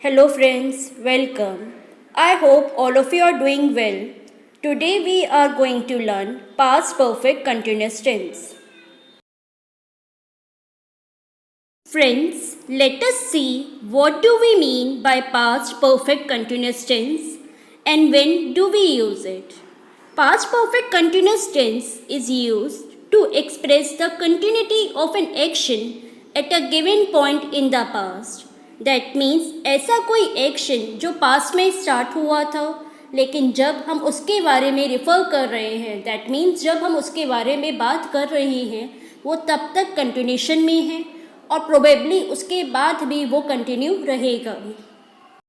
Hello friends, welcome. I hope all of you are doing well. Today we are going to learn past perfect continuous tense. Friends, let us see what do we mean by past perfect continuous tense and when do we use it. Past perfect continuous tense is used to express the continuity of an action at a given point in the past. That means ऐसा कोई action जो past में start हुआ था लेकिन जब हम उसके बारे में रिफ़र कर रहे हैं दैट मीन्स जब हम उसके बारे में बात कर रहे हैं वो तब तक कंटिन्यूशन में है और प्रोबेबली उसके बाद भी वो कंटिन्यू रहेगा.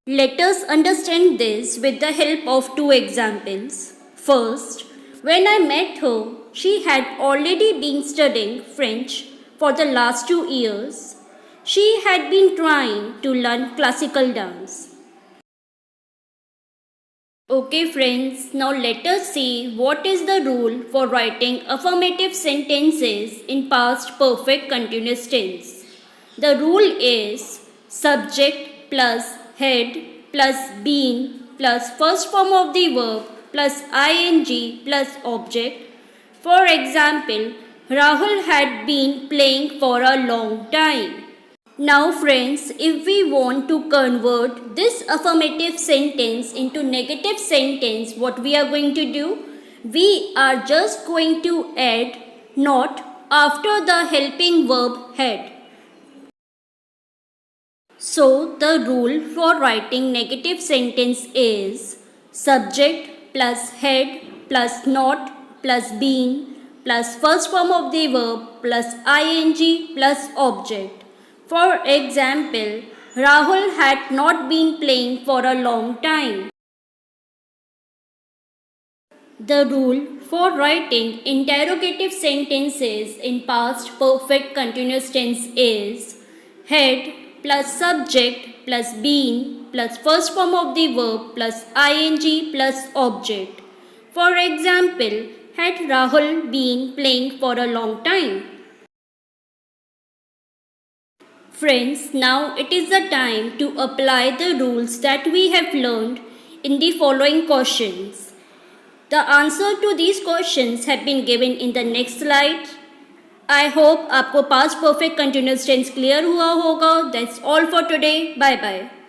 Let us understand this with the help of two examples. First, when I met her, she had already been studying French for the last 2 years. She had been trying to learn classical dance. Okay friends, now let us see what is the rule for writing affirmative sentences in past perfect continuous tense. The rule is subject plus had plus been plus first form of the verb plus ing plus object. For example, Rahul had been playing for a long time. Now friends, if we want to convert this affirmative sentence into negative sentence, what we are going to do? We are just going to add not after the helping verb had. So the rule for writing negative sentence is subject plus had plus not plus been plus first form of the verb plus ing plus object. For example, Rahul had not been playing for a long time. The rule for writing interrogative sentences in past perfect continuous tense is had plus subject plus been plus first form of the verb plus ing plus object. For example, had Rahul been playing for a long time? Friends, now it is the time to apply the rules that we have learned in the following questions. The answer to these questions have been given in the next slide. I hope आपको past perfect continuous tense clear हुआ होगा. That's all for today. Bye bye.